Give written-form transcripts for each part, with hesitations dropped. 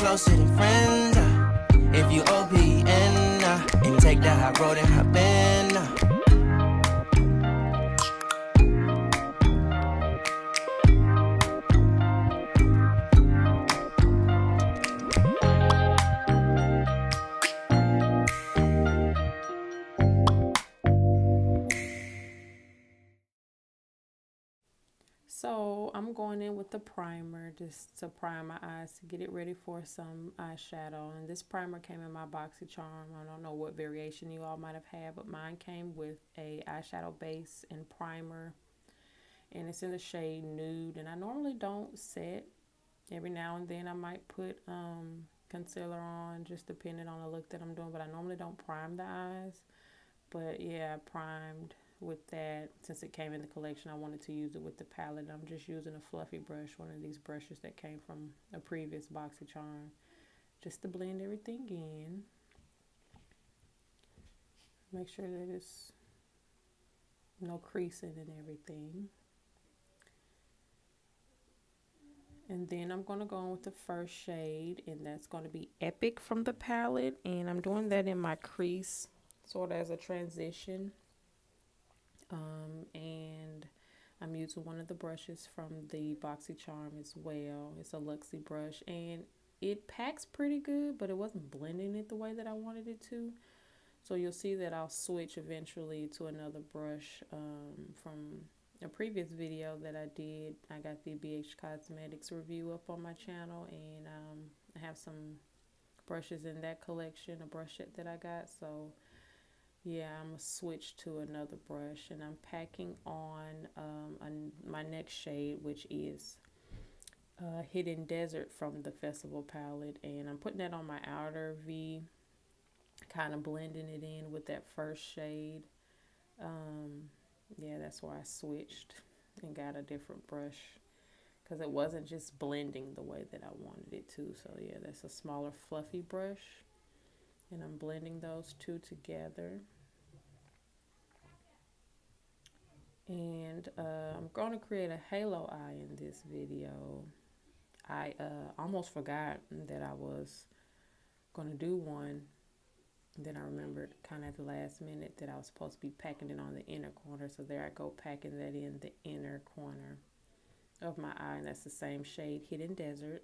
closer than friends. If you OPN and take the high road and hop in. So I'm going in with the primer just to prime my eyes to get it ready for some eyeshadow. And this primer came in my BoxyCharm. I don't know what variation you all might have had, but mine came with a eyeshadow base and primer. And it's in the shade Nude. And I normally don't set. Every now and then I might put concealer on, just depending on the look that I'm doing. But I normally don't prime the eyes. But yeah, I primed with that. Since it came in the collection, I wanted to use it with the palette. I'm just using a fluffy brush, one of these brushes that came from a previous BoxyCharm, just to blend everything in. Make sure that it's no creasing and everything. And then I'm going to go on with the first shade, and that's going to be Epic from the palette. And I'm doing that in my crease, sort of as a transition. And I'm using one of the brushes from the BoxyCharm as well. It's a Luxie brush, and it packs pretty good, but it wasn't blending it the way that I wanted it to. So you'll see that I'll switch eventually to another brush from a previous video that I did. I got the BH Cosmetics review up on my channel, and I have some brushes in that collection, a brush set that I got. So yeah, I'm going to switch to another brush, and I'm packing on my next shade, which is Hidden Desert from the Festival palette. And I'm putting that on my outer V, kind of blending it in with that first shade. Yeah, that's why I switched and got a different brush, because it wasn't just blending the way that I wanted it to. So yeah, that's a smaller fluffy brush, and I'm blending those two together. And I'm going to create a halo eye in this video. I almost forgot that I was going to do one. Then I remembered kind of at the last minute that I was supposed to be packing it on the inner corner. So there I go, packing that in the inner corner of my eye. And that's the same shade, Hidden Desert.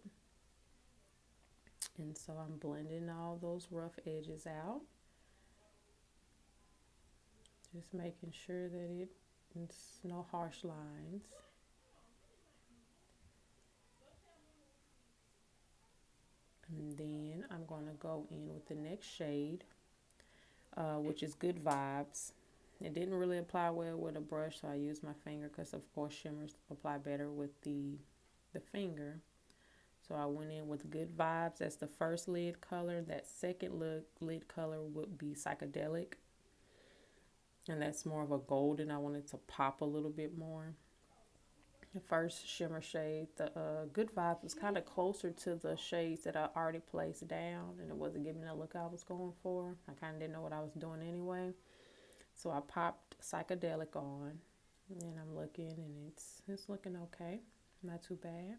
And so I'm blending all those rough edges out. Just making sure that it's no harsh lines. And then I'm going to go in with the next shade, which is Good Vibes. It didn't really apply well with a brush, so I used my finger, because of course shimmers apply better with the finger. So I went in with Good Vibes. That's the first lid color. That second lid color would be Psychedelic. And that's more of a golden. I wanted to pop a little bit more. The first shimmer shade, the Good Vibes, was kind of closer to the shades that I already placed down, and it wasn't giving the look I was going for. I kind of didn't know what I was doing anyway. So I popped Psychedelic on, and I'm looking, and it's looking okay. Not too bad.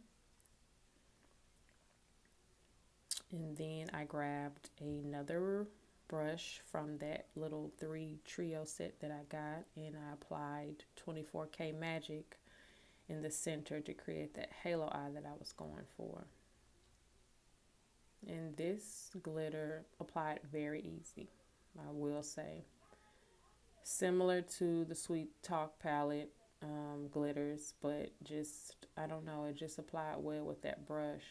And then I grabbed another brush from that little 3 trio set that I got, and I applied 24K Magic in the center to create that halo eye that I was going for. And this glitter applied very easy, I will say. Similar to the Sweet Talk palette glitters, but just, I don't know, it just applied well with that brush.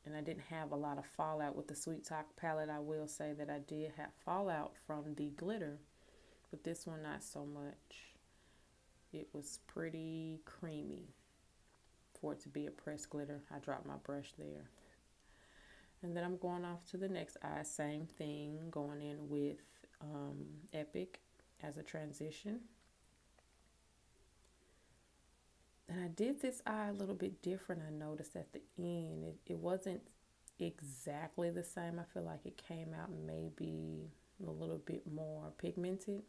And I didn't have a lot of fallout with the Sweet Talk palette. I will say that I did have fallout from the glitter, but this one not so much. It was pretty creamy for it to be a pressed glitter. I dropped my brush there. And then I'm going off to the next eye. Same thing, going in with Epic as a transition. And I did this eye a little bit different, I noticed at the end. It wasn't exactly the same. I feel like it came out maybe a little bit more pigmented.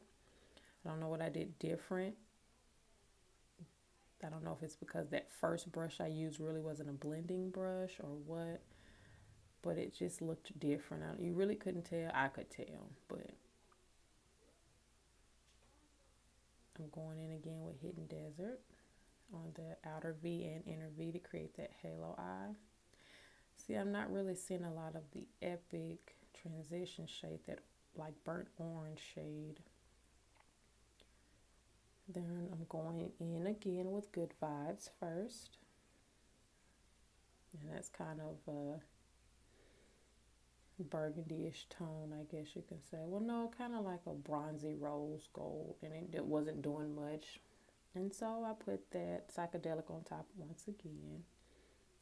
I don't know what I did different. I don't know if it's because that first brush I used really wasn't a blending brush or what. but it just looked different. You really couldn't tell. I could tell, but I'm going in again with Hidden Desert on the outer V and inner V to create that halo eye. See, I'm not really seeing a lot of the epic transition shade, that like burnt orange shade. Then I'm going in again with Good Vibes first. And that's kind of a burgundy-ish tone, I guess you can say. Well, no, kind of like a bronzy rose gold, and it wasn't doing much. And so I put that psychedelic on top once again.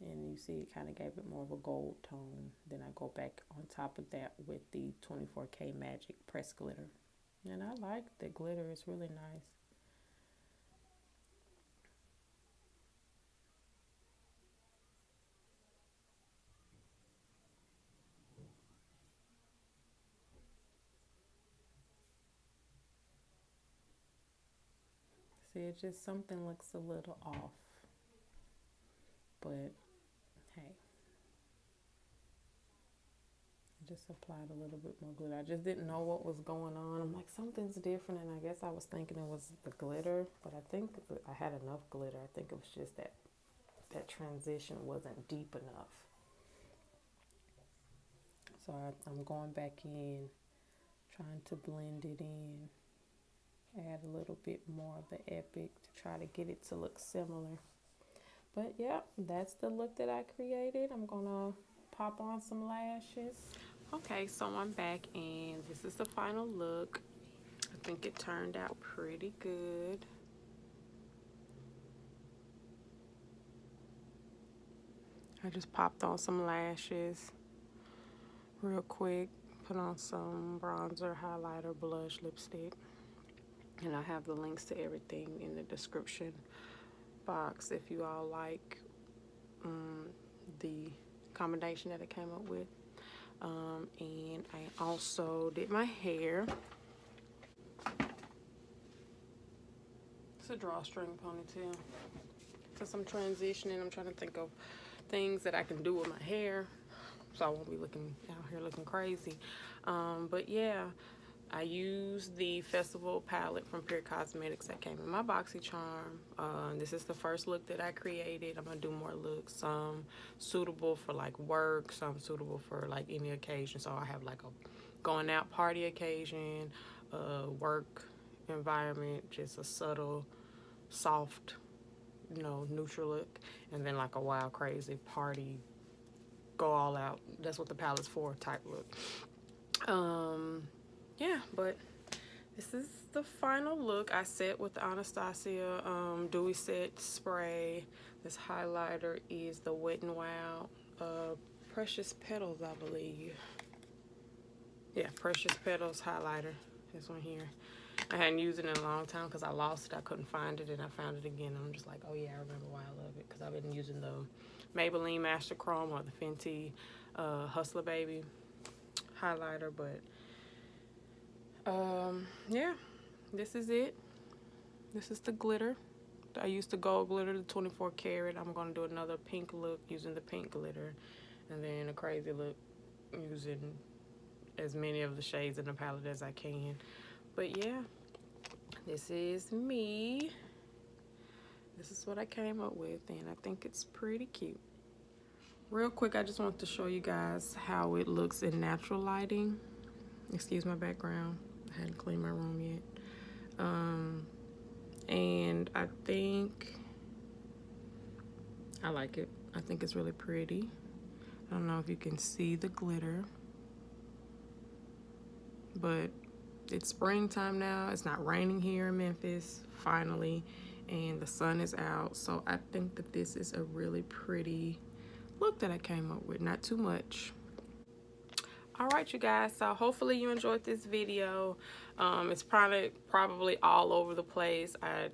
And you see it kind of gave it more of a gold tone. Then I go back on top of that with the 24K Magic Press Glitter. And I like the glitter. It's really nice. See, it just, something looks a little off. But, hey. I just applied a little bit more glitter. I just didn't know what was going on. I'm like, something's different, and I guess I was thinking it was the glitter. But I think I had enough glitter. I think it was just that transition wasn't deep enough. So I'm going back in, trying to blend it in. Add a little bit more of the epic to try to get it to look similar. But yeah, that's the look that I created. I'm gonna pop on some lashes. Okay, so I'm back and this is the final look. I think it turned out pretty good. I just popped on some lashes real quick. Put on some bronzer, highlighter, blush, lipstick. And I have the links to everything in the description box if you all like the combination that I came up with. And I also did my hair. It's a drawstring ponytail. Since I'm transitioning, I'm trying to think of things that I can do with my hair so I won't be looking out here looking crazy. But yeah, I used the festival palette from Pure Cosmetics that came in my BoxyCharm. This is the first look that I created. I'm gonna do more looks, some suitable for like work, some suitable for like any occasion. So I have like a going out party occasion, work environment, just a subtle, soft, you know, neutral look, and then like a wild, crazy party, go all out. That's what the palette's for type look. Yeah, but this is the final look. I set with the Anastasia Dewy Set Spray. This highlighter is the Wet n Wild Precious Petals, I believe. Yeah, Precious Petals highlighter. This one here. I hadn't used it in a long time because I lost it. I couldn't find it, and I found it again. I'm just like, oh yeah, I remember why I love it, because I've been using the Maybelline Master Chrome or the Fenty Hustler Baby highlighter, but yeah, this is it. This is the glitter. I used the gold glitter, the 24 karat. I'm gonna do another pink look using the pink glitter, and then a crazy look using as many of the shades in the palette as I can. But yeah, this is me. This is what I came up with, and I think it's pretty cute. Real quick, I just want to show you guys how it looks in natural lighting. Excuse my background. I hadn't cleaned my room yet. And I think I like it. I think it's really pretty. I don't know if you can see the glitter, but it's springtime now. It's not raining here in Memphis, finally, and the sun is out. So I think that this is a really pretty look that I came up with. Not too much. All right, you guys, so hopefully you enjoyed this video. It's probably all over the place. I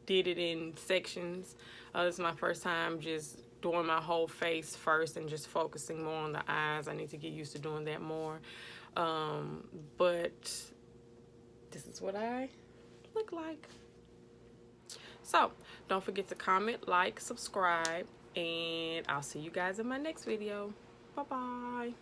did it in sections. This is my first time just doing my whole face first and just focusing more on the eyes. I need to get used to doing that more. But this is what I look like. So don't forget to comment, like, subscribe, and I'll see you guys in my next video. Bye-bye.